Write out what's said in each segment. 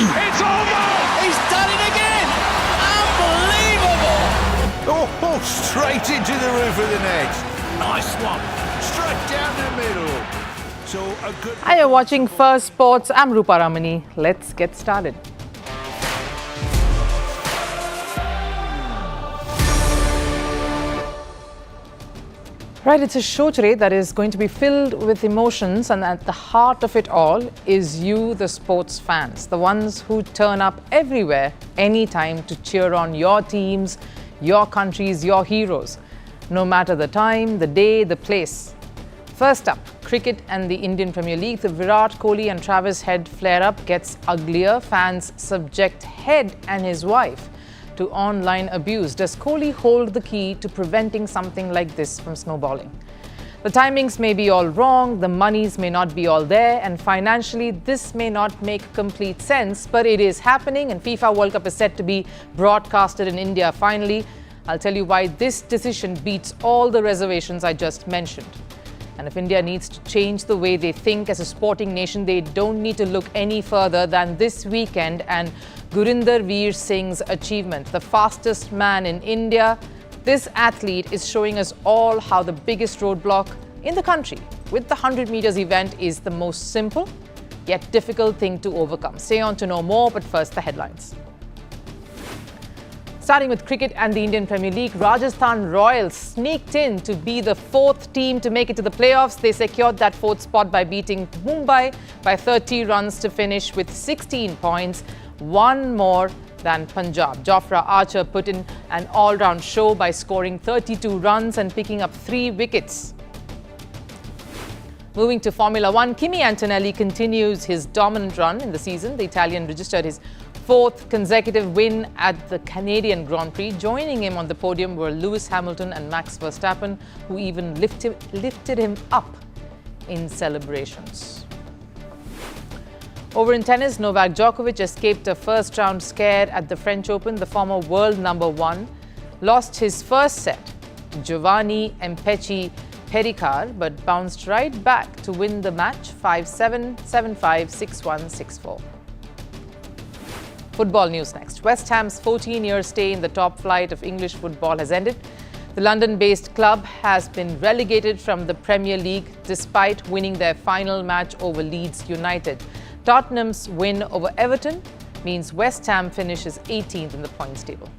It's over! He's done it again! Unbelievable! Oh, straight into the roof of the net. Nice one. Straight down the middle. So a good... Hi, you're watching Firstpost. I'm Rupha Ramani. Let's get started. Right, it's a show today that is going to be filled with emotions, and at the heart of it all is you, the sports fans, the ones who turn up everywhere, anytime to cheer on your teams, your countries, your heroes, no matter the time, the day, the place. First up, cricket and the Indian Premier League. The Virat Kohli and Head flare-up gets uglier. Fans subject Head and his wife to online abuse. Does Kohli hold the key to preventing something like this from snowballing? The timings may be all wrong, the monies may not be all there, and financially this may not make complete sense, but it is happening, and FIFA World Cup is set to be broadcasted in India finally. I'll tell you why this decision beats all the reservations I just mentioned. And if India needs to change the way they think as a sporting nation, they don't need to look any further than this weekend and Gurindervir Singh's achievement. The fastest man in India, this athlete is showing us all how the biggest roadblock in the country with the 100 meters event is the most simple yet difficult thing to overcome. Stay on to know more, but first the headlines. Starting with cricket and the Indian Premier League, Rajasthan Royals sneaked in to be the fourth team to make it to the playoffs. They secured that fourth spot by beating Mumbai by 30 runs to finish with 16 points, one more than Punjab. Jofra Archer put in an all-round show by scoring 32 runs and picking up 3 wickets. Moving to Formula One, Kimi Antonelli continues his dominant run in the season. The Italian registered his 4th consecutive win at the Canadian Grand Prix. Joining him on the podium were Lewis Hamilton and Max Verstappen, who even lifted him up in celebrations. Over in tennis, Novak Djokovic escaped a first-round scare at the French Open. The former world number 1 lost his first set to Giovanni Mpecci Pericard, but bounced right back to win the match 5-7, 7-5, 6-1, 6-4. Football news next. West Ham's 14-year stay in the top flight of English football has ended. The London-based club has been relegated from the Premier League despite winning their final match over Leeds United. Tottenham's win over Everton means West Ham finishes 18th in the points table.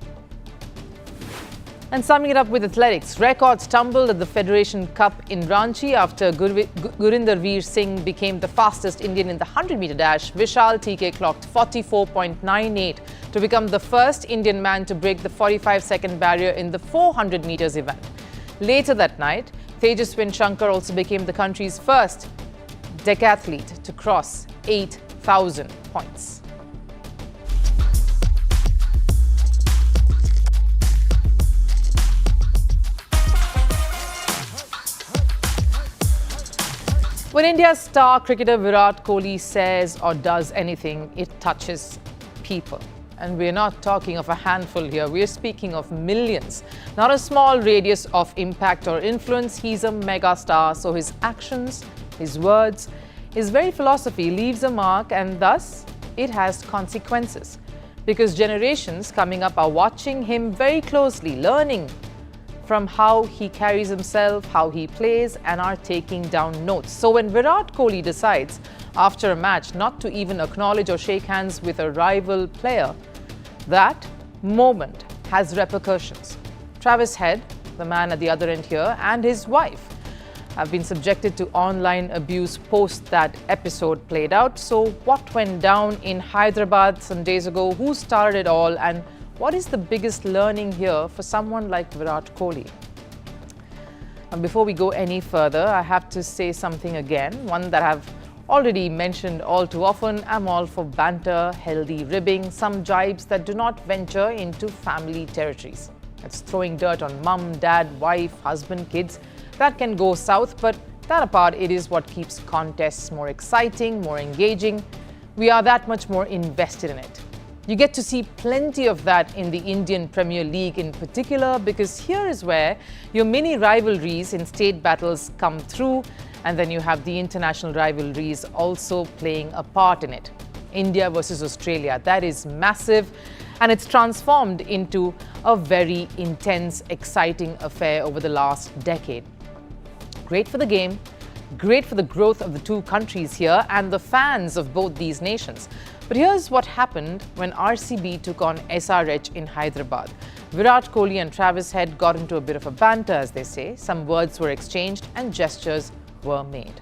And summing it up with athletics, records tumbled at the Federation Cup in Ranchi after Gurindervir Singh became the fastest Indian in the 100-meter dash. Vishal TK clocked 44.98 to become the first Indian man to break the 45-second barrier in the 400 meters event. Later that night, Tejaswin Shankar also became the country's first decathlete to cross 8,000 points. When India's star cricketer Virat Kohli says or does anything, it touches people. And we're not talking of a handful here, we're speaking of millions. Not a small radius of impact or influence. He's a mega star, so his actions, his words, his very philosophy leaves a mark, and thus it has consequences. Because generations coming up are watching him very closely, learning from how he carries himself, how he plays, and are taking down notes. So when Virat Kohli decides after a match not to even acknowledge or shake hands with a rival player, that moment has repercussions. Head, the man at the other end here, and his wife have been subjected to online abuse post that episode played out. So what went down in Hyderabad some days ago? Who started it all? And what is the biggest learning here for someone like Virat Kohli? And before we go any further, I have to say something again, one that I've already mentioned all too often. I'm all for banter, healthy ribbing, some jibes that do not venture into family territories. That's throwing dirt on mum, dad, wife, husband, kids. That can go south, but that apart, it is what keeps contests more exciting, more engaging. We are that much more invested in it. You get to see plenty of that in the Indian Premier League in particular, because here is where your mini rivalries in state battles come through, and then you have the international rivalries also playing a part in it. India versus Australia. That is massive, and it's transformed into a very intense, exciting affair over the last decade. Great for the game, great for the growth of the two countries here and the fans of both these nations. But here's what happened when RCB took on SRH in Hyderabad. Virat Kohli and Head got into a bit of a banter, as they say. Some words were exchanged and gestures were made.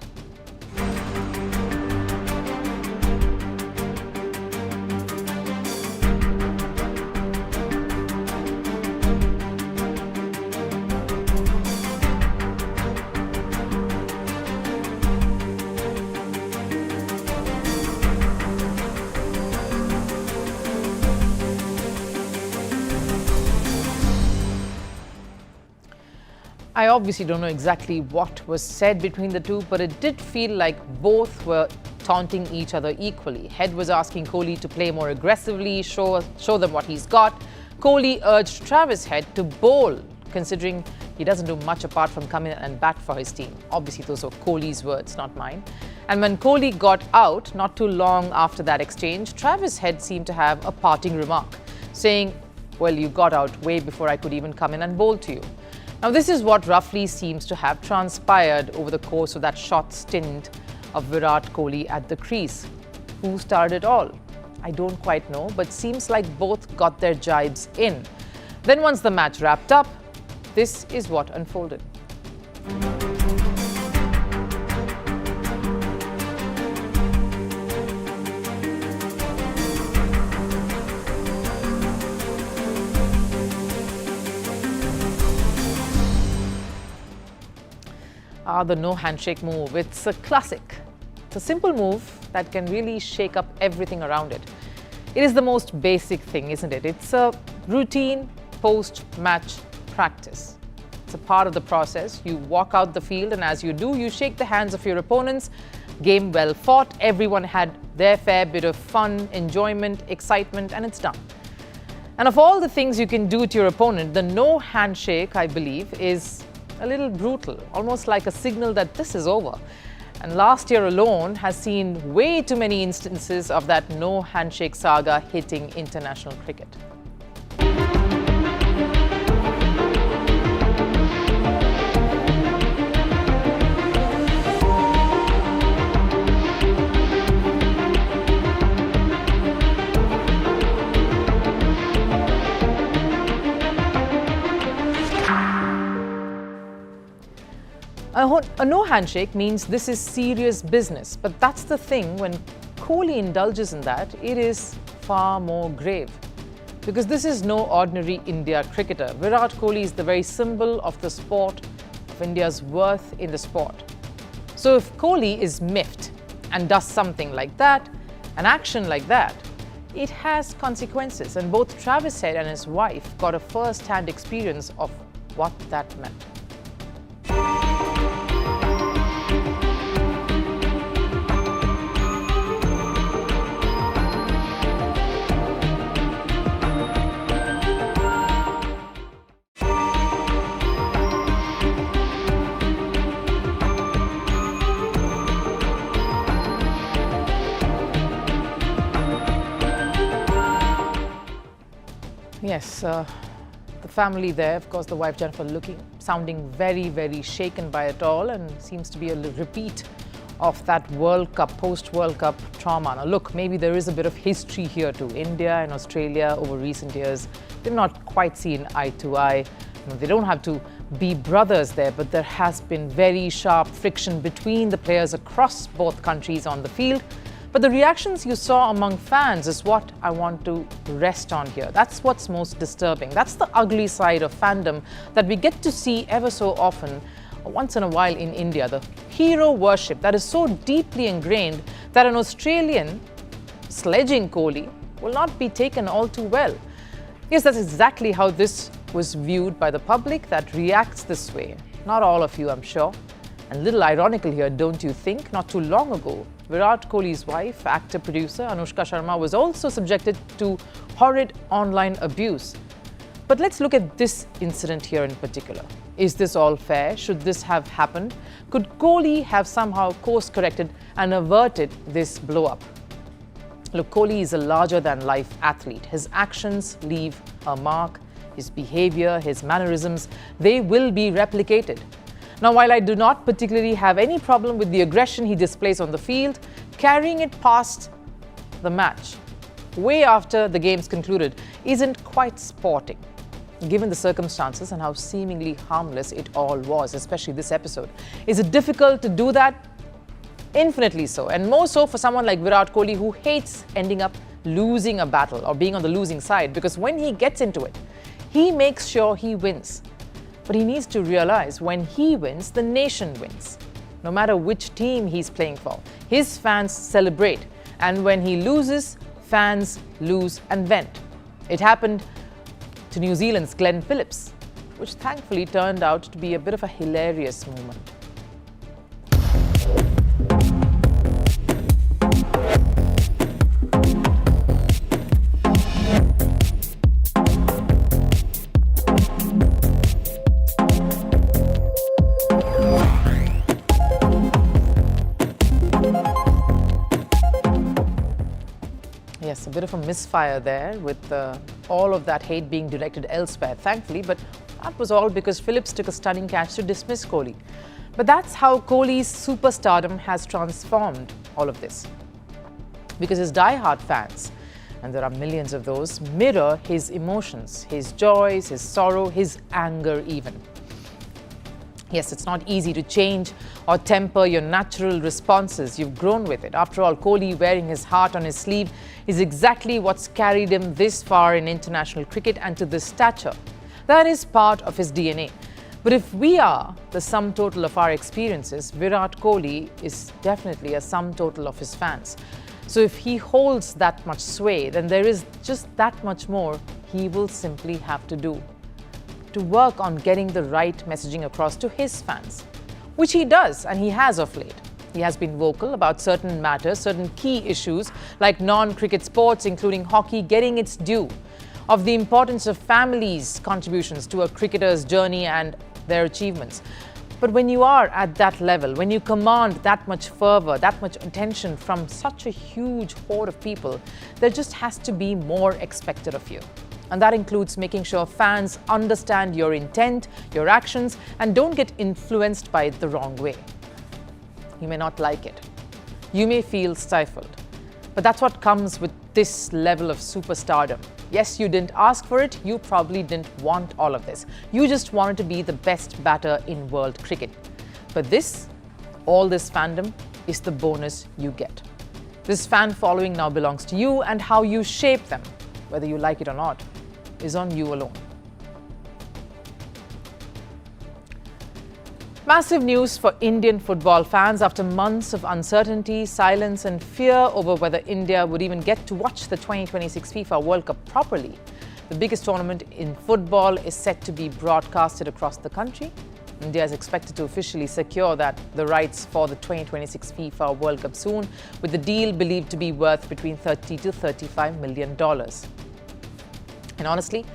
I obviously don't know exactly what was said between the two, but it did feel like both were taunting each other equally. Head was asking Kohli to play more aggressively, show them what he's got. Kohli urged Head to bowl, considering he doesn't do much apart from come in and bat for his team. Obviously, those were Kohli's words, not mine. And when Kohli got out, not too long after that exchange, Head seemed to have a parting remark, saying, "Well, you got out way before I could even come in and bowl to you." Now, this is what roughly seems to have transpired over the course of that short stint of Virat Kohli at the crease. Who started it all? I don't quite know, but seems like both got their jibes in. Then once the match wrapped up, this is what unfolded. The no-handshake move. It's a classic. It's a simple move that can really shake up everything around it. It is the most basic thing, isn't it? It's a routine post-match practice. It's a part of the process. You walk out the field, and as you do, you shake the hands of your opponents. Game well fought. Everyone had their fair bit of fun, enjoyment, excitement, and it's done. And of all the things you can do to your opponent, the no-handshake, I believe, is a little brutal, almost like a signal that this is over. And last year alone has seen way too many instances of that no-handshake saga hitting international cricket. A no-handshake means this is serious business, but that's the thing, when Kohli indulges in that, it is far more grave. Because this is no ordinary India cricketer. Virat Kohli is the very symbol of the sport, of India's worth in the sport. So if Kohli is miffed and does something like that, an action like that, it has consequences, and both Head and his wife got a first-hand experience of what that meant. Yes, the family there, of course, the wife Jennifer sounding very, very shaken by it all, and seems to be a repeat of that World Cup, post-World Cup trauma. Now look, maybe there is a bit of history here too. India and Australia over recent years, they've not quite seen eye to eye. They don't have to be brothers there, but there has been very sharp friction between the players across both countries on the field. But the reactions you saw among fans is what I want to rest on here. That's what's most disturbing. That's the ugly side of fandom that we get to see ever so often, once in a while in India. The hero worship that is so deeply ingrained that an Australian sledging Kohli will not be taken all too well. Yes, that's exactly how this was viewed by the public that reacts this way. Not all of you, I'm sure. And a little ironical here, don't you think? Not too long ago, Virat Kohli's wife, actor-producer Anushka Sharma, was also subjected to horrid online abuse. But let's look at this incident here in particular. Is this all fair? Should this have happened? Could Kohli have somehow course-corrected and averted this blow-up? Look, Kohli is a larger-than-life athlete. His actions leave a mark. His behavior, his mannerisms, they will be replicated. Now, while I do not particularly have any problem with the aggression he displays on the field, carrying it past the match, way after the game's concluded, isn't quite sporting, given the circumstances and how seemingly harmless it all was, especially this episode. Is it difficult to do that? Infinitely so, and more so for someone like Virat Kohli, who hates ending up losing a battle or being on the losing side, because when he gets into it, he makes sure he wins. But he needs to realize when he wins, the nation wins. No matter which team he's playing for, his fans celebrate. And when he loses, fans lose and vent. It happened to New Zealand's Glenn Phillips, which thankfully turned out to be a bit of a hilarious moment. Yes, a bit of a misfire there with all of that hate being directed elsewhere, thankfully, but that was all because Phillips took a stunning catch to dismiss Kohli. But that's how Kohli's superstardom has transformed all of this. Because his die-hard fans, and there are millions of those, mirror his emotions, his joys, his sorrow, his anger even. Yes, it's not easy to change or temper your natural responses. You've grown with it. After all, Kohli wearing his heart on his sleeve is exactly what's carried him this far in international cricket and to this stature. That is part of his DNA. But if we are the sum total of our experiences, Virat Kohli is definitely a sum total of his fans. So if he holds that much sway, then there is just that much more he will simply have to do to work on getting the right messaging across to his fans, which he does, and he has of late. He has been vocal about certain matters, certain key issues like non-cricket sports, including hockey, getting its due, of the importance of families' contributions to a cricketer's journey and their achievements. But when you are at that level, when you command that much fervor, that much attention from such a huge horde of people, there just has to be more expected of you. And that includes making sure fans understand your intent, your actions, and don't get influenced by it the wrong way. You may not like it. You may feel stifled. But that's what comes with this level of superstardom. Yes, you didn't ask for it. You probably didn't want all of this. You just wanted to be the best batter in world cricket. But all this fandom is the bonus you get. This fan following now belongs to you, and how you shape them, whether you like it or not, is on you alone. Massive news for Indian football fans after months of uncertainty, silence and fear over whether India would even get to watch the 2026 FIFA World Cup properly. The biggest tournament in football is set to be broadcasted across the country. India is expected to officially secure the rights for the 2026 FIFA World Cup soon, with the deal believed to be worth between $30 to $35 million. And honestly,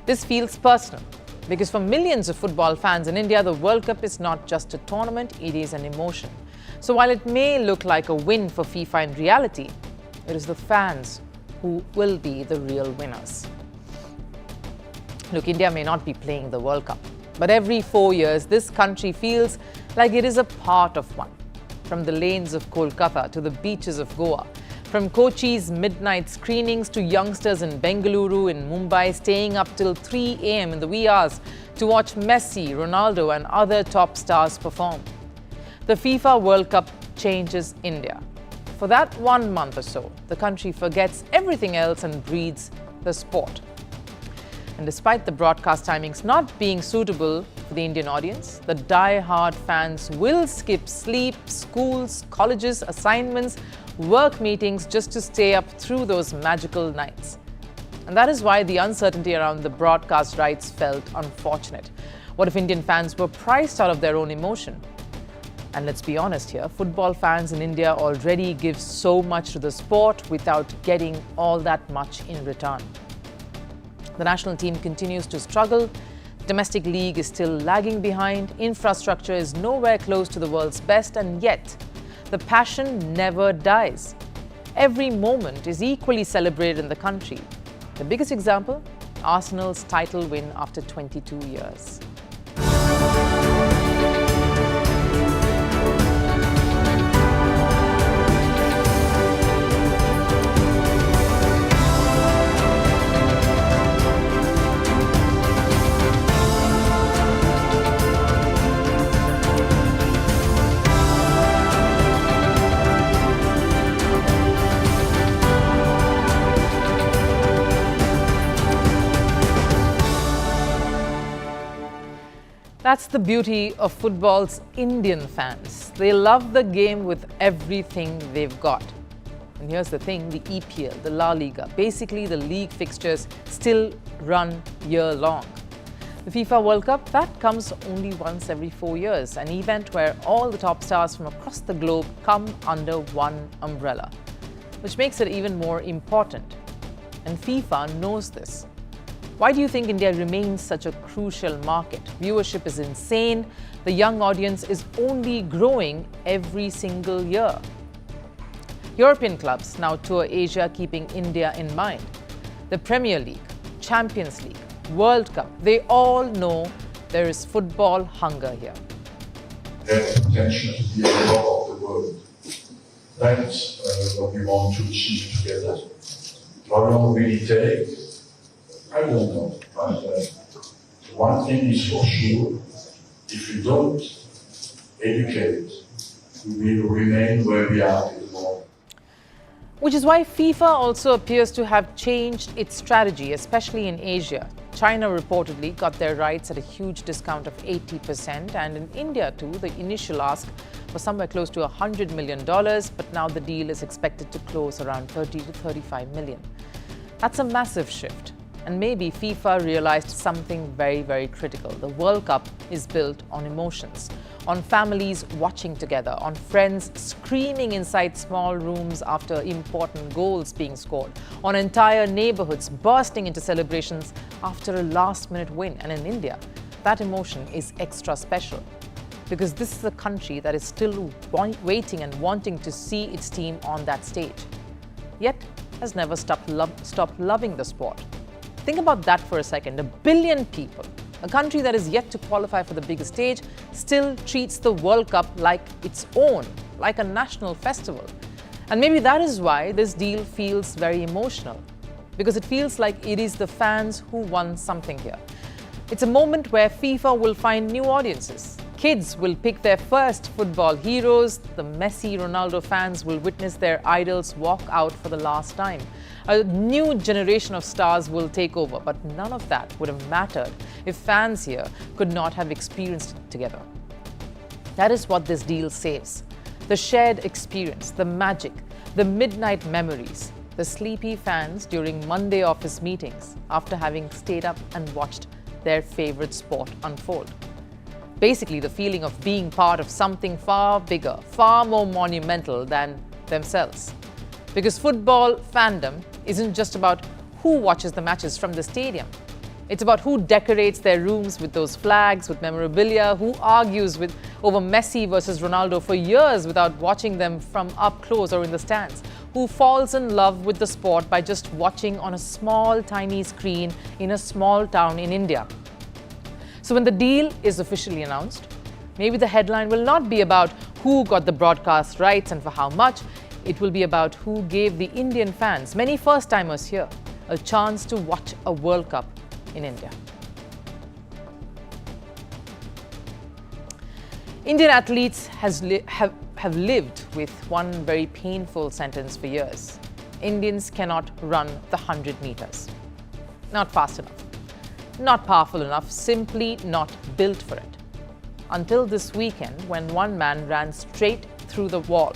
this feels personal, because for millions of football fans in India, the World Cup is not just a tournament, it is an emotion. So while it may look like a win for FIFA in reality, it is the fans who will be the real winners. Look, India may not be playing the World Cup, but every 4 years, this country feels like it is a part of one. From the lanes of Kolkata to the beaches of Goa, from Kochi's midnight screenings to youngsters in Bengaluru, in Mumbai, staying up till 3 a.m. in the wee hours to watch Messi, Ronaldo and other top stars perform. The FIFA World Cup changes India. For that 1 month or so, the country forgets everything else and breathes the sport. And despite the broadcast timings not being suitable for the Indian audience, the die-hard fans will skip sleep, schools, colleges, assignments, work meetings just to stay up through those magical nights. And that is why the uncertainty around the broadcast rights felt unfortunate. What if Indian fans were priced out of their own emotion? And let's be honest here, football fans in India already give so much to the sport without getting all that much in return. The national team continues to struggle. The domestic league is still lagging behind. Infrastructure is nowhere close to the world's best, and yet the passion never dies. every moment is equally celebrated in the country. The biggest example? Arsenal's title win after 22 years. That's the beauty of football's Indian fans. They love the game with everything they've got. And here's the thing, the EPL, the La Liga, basically the league fixtures still run year-long. The FIFA World Cup, that comes only once every 4 years, an event where all the top stars from across the globe come under one umbrella, which makes it even more important. And FIFA knows this. Why do you think India remains such a crucial market? Viewership is insane. The young audience is only growing every single year. European clubs now tour Asia keeping India in mind. The Premier League, Champions League, World Cup, they all know there is football hunger here. There's potential to be a lot of the world. That's what we want to achieve together. How long will it take? I don't know, but one thing is for sure, if we don't educate, we will remain where we are at the moment. Which is why FIFA also appears to have changed its strategy, especially in Asia. China reportedly got their rights at a huge discount of 80%, and in India too, the initial ask was somewhere close to $100 million, but now the deal is expected to close around 30 to 35 million. That's a massive shift. And maybe FIFA realized something very, very critical. The World Cup is built on emotions, on families watching together, on friends screaming inside small rooms after important goals being scored, on entire neighborhoods bursting into celebrations after a last-minute win. And in India, that emotion is extra special because this is a country that is still waiting and wanting to see its team on that stage, yet has never stopped loving the sport. Think about that for a second. 1 billion people, a country that is yet to qualify for the biggest stage, still treats the World Cup like its own, like a national festival. And maybe that is why this deal feels very emotional, because it feels like it is the fans who won something here. It's a moment where FIFA will find new audiences. Kids will pick their first football heroes. The Messi, Ronaldo fans will witness their idols walk out for the last time. A new generation of stars will take over, but none of that would have mattered if fans here could not have experienced it together. That is what this deal saves. The shared experience, the magic, the midnight memories, the sleepy fans during Monday office meetings after having stayed up and watched their favorite sport unfold. Basically, the feeling of being part of something far bigger, far more monumental than themselves. Because football fandom isn't just about who watches the matches from the stadium. It's about who decorates their rooms with those flags, with memorabilia, who argues over Messi versus Ronaldo for years without watching them from up close or in the stands, who falls in love with the sport by just watching on a small, tiny screen in a small town in India. So when the deal is officially announced, maybe the headline will not be about who got the broadcast rights and for how much. It will be about who gave the Indian fans, many first-timers here, a chance to watch a World Cup in India. Indian athletes have lived with one very painful sentence for years. Indians cannot run the 100 meters. Not fast enough, not powerful enough, simply not built for it. Until this weekend, when one man ran straight through the wall.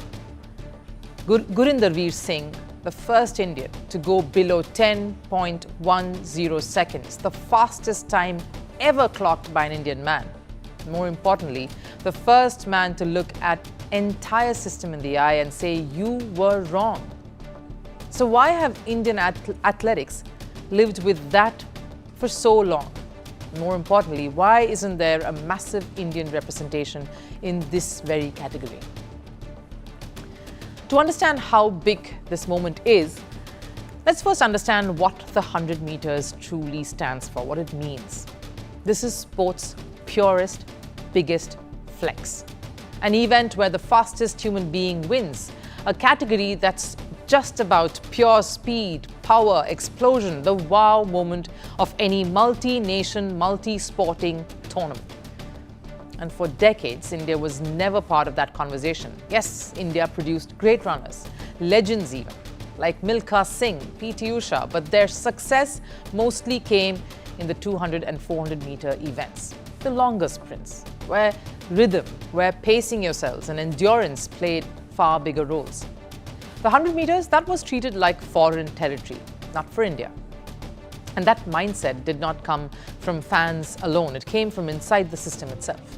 Gurindervir Singh, the first Indian to go below 10.10 seconds, the fastest time ever clocked by an Indian man. More importantly, the first man to look at entire system in the eye and say, "You were wrong." So why have Indian athletics lived with that for so long? More importantly, why isn't there a massive Indian representation in this very category? To understand how big this moment is, let's first understand what the 100 meters truly stands for, what it means. This is sport's purest, biggest flex. An event where the fastest human being wins, a category that's just about pure speed, power, explosion, the wow moment of any multi-nation, multi-sporting tournament. And for decades, India was never part of that conversation. Yes, India produced great runners, legends even, like Milkha Singh, P.T. Usha, but their success mostly came in the 200 and 400 meter events, the longer sprints, where rhythm, where pacing yourselves and endurance played far bigger roles. The 100 meters, that was treated like foreign territory, not for India. And that mindset did not come from fans alone, it came from inside the system itself.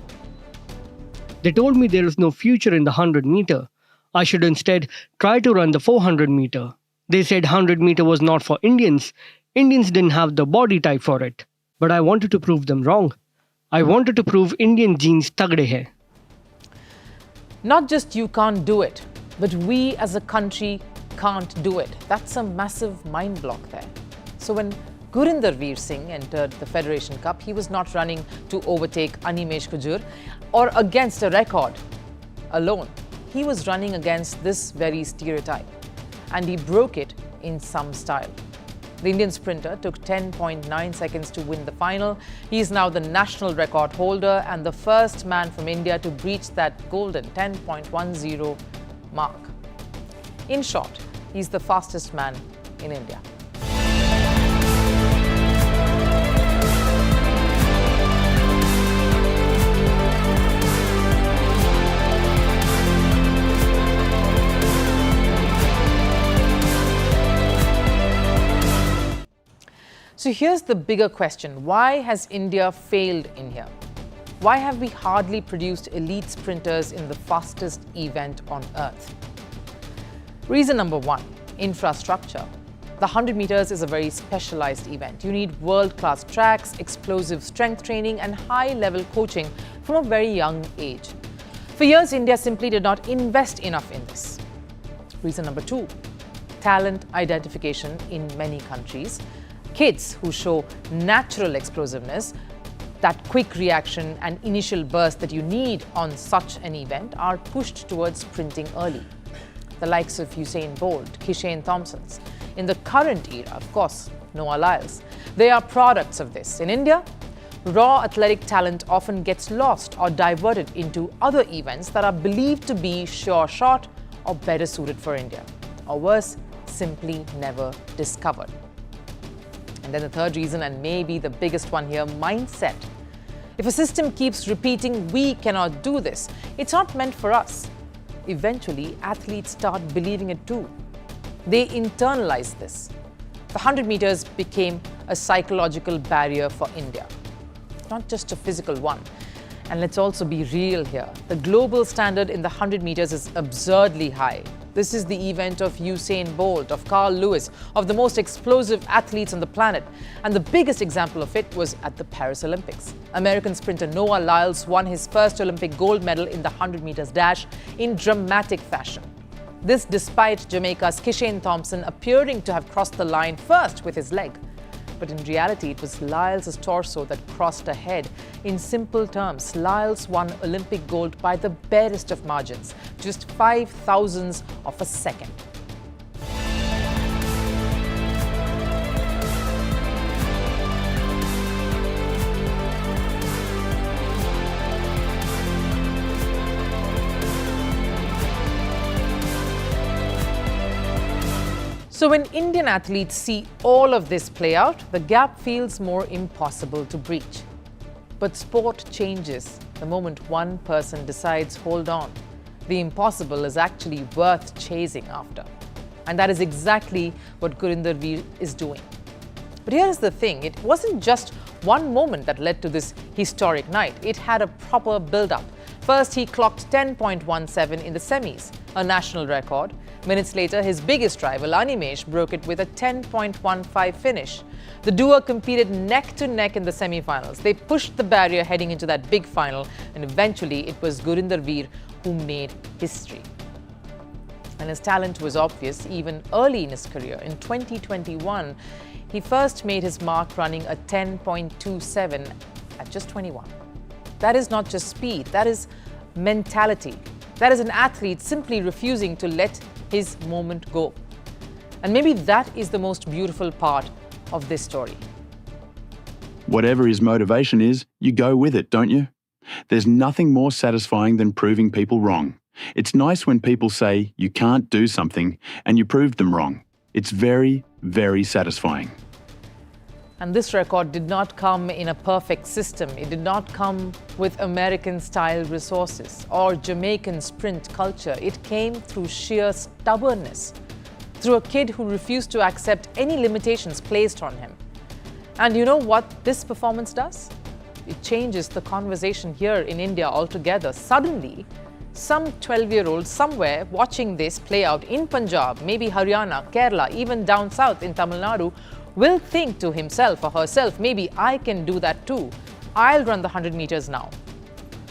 They told me there is no future in the 100 meter. I should instead try to run the 400 meter. They said 100 meter was not for Indians. Indians didn't have the body type for it. But I wanted to prove them wrong. I wanted to prove Indian genes tagde hai. Not just you can't do it, but we as a country can't do it. That's a massive mind block there. So when Gurindervir Singh entered the Federation Cup, he was not running to overtake Animesh Kujur or against a record alone. He was running against this very stereotype, and he broke it in some style. The Indian sprinter took 10.9 seconds to win the final. He is now the national record holder and the first man from India to breach that golden 10.10 mark. In short, he's the fastest man in India. So here's the bigger question. Why has India failed in here? Why have we hardly produced elite sprinters in the fastest event on earth? Reason number one, infrastructure. The 100 meters is a very specialized event. You need world-class tracks, explosive strength training, and high-level coaching from a very young age. For years, India simply did not invest enough in this. Reason number two, talent identification in many countries. Kids who show natural explosiveness, that quick reaction and initial burst that you need on such an event are pushed towards sprinting early. The likes of Usain Bolt, Kishane Thompsons. In the current era, of course, Noah Lyles. They are products of this. In India, raw athletic talent often gets lost or diverted into other events that are believed to be sure shot or better suited for India. Or worse, simply never discovered. And then the third reason, and maybe the biggest one here, mindset. If a system keeps repeating, we cannot do this, it's not meant for us. Eventually, athletes start believing it too. They internalize this. The 100 meters became a psychological barrier for India, not just a physical one. And let's also be real here. The global standard in the 100 meters is absurdly high. This is the event of Usain Bolt, of Carl Lewis, of the most explosive athletes on the planet. And the biggest example of it was at the Paris Olympics. American sprinter Noah Lyles won his first Olympic gold medal in the 100 meters dash in dramatic fashion. This despite Jamaica's Kishane Thompson appearing to have crossed the line first with his leg. But in reality, it was Lyles' torso that crossed ahead. In simple terms, Lyles won Olympic gold by the barest of margins, just 5,000ths of a second. So when Indian athletes see all of this play out, the gap feels more impossible to breach. But sport changes the moment one person decides, hold on, the impossible is actually worth chasing after. And that is exactly what Gurindervir is doing. But here's the thing, it wasn't just one moment that led to this historic night. It had a proper build-up. First, he clocked 10.17 in the semis, a national record. Minutes later, his biggest rival, Animesh, broke it with a 10.15 finish. The duo competed neck-to-neck in the semi-finals. They pushed the barrier heading into that big final, and eventually it was Gurindervir who made history. And his talent was obvious even early in his career. In 2021, he first made his mark running a 10.27 at just 21. That is not just speed, that is mentality. That is an athlete simply refusing to let his moment go. And maybe that is the most beautiful part of this story. Whatever his motivation is, you go with it, don't you? There's nothing more satisfying than proving people wrong. It's nice when people say you can't do something and you proved them wrong. It's very, very satisfying. And this record did not come in a perfect system. It did not come with American-style resources or Jamaican sprint culture. It came through sheer stubbornness, through a kid who refused to accept any limitations placed on him. And you know what this performance does? It changes the conversation here in India altogether. Suddenly, some 12-year-old somewhere watching this play out in Punjab, maybe Haryana, Kerala, even down south in Tamil Nadu, will think to himself or herself, maybe I can do that too. I'll run the 100 meters now.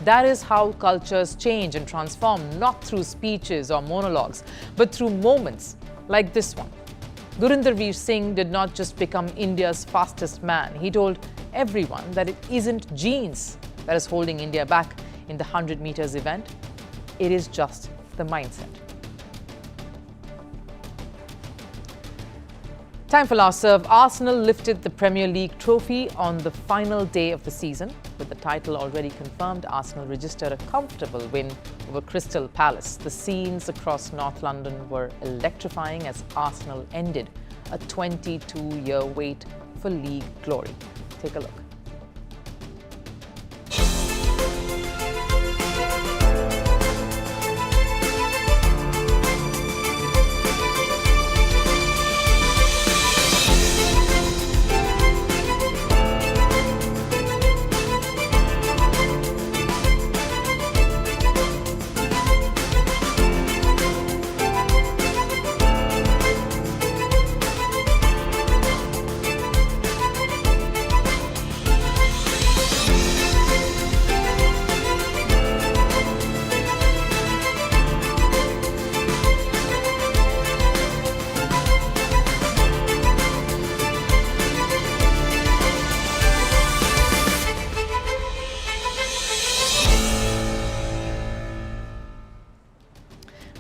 That is how cultures change and transform, not through speeches or monologues, but through moments like this one. Gurindervir Singh did not just become India's fastest man. He told everyone that it isn't genes that is holding India back in the 100 meters event. It is just the mindset. Time for last serve. Arsenal lifted the Premier League trophy on the final day of the season. With the title already confirmed, Arsenal registered a comfortable win over Crystal Palace. The scenes across North London were electrifying as Arsenal ended a 22-year wait for league glory. Take a look.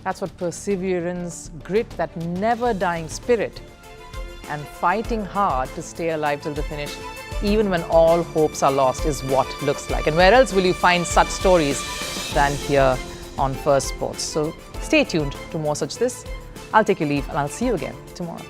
That's what perseverance, grit, that never-dying spirit, and fighting hard to stay alive till the finish, even when all hopes are lost, is what looks like. And where else will you find such stories than here on Firstpost? So stay tuned to more such this. I'll take your leave and I'll see you again tomorrow.